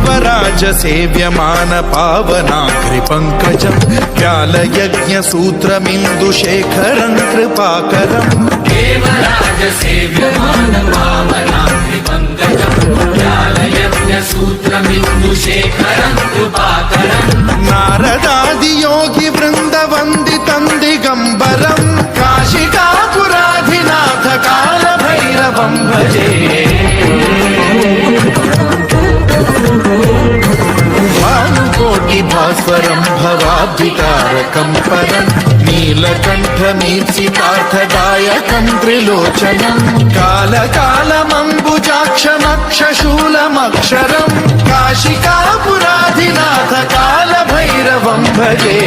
देवराज सेव्यमान पावनाग्रिपङ्कजं व्यालयज्ञसूत्रमिन्दुशेखरं कृपाकरम् देवराज सेव्यमान पावनाग्रिपङ्कजं व्यालयज्ञसूत्रमिन्दुशेखरं कृपाकरम् नारदादियोगि वृन्दवन्दितं दिगम्बरं काशिकापुराधिनाथ कालभैरवं भजे भास्वरं भवाब्धितारकं परं नीलकण्ठमीप्सितार्थदायकं त्रिलोचनं कालकालमम्बुजाक्षमक्षशूलमक्षरं काशिकापुराधिनाथ कालभैरवं भजे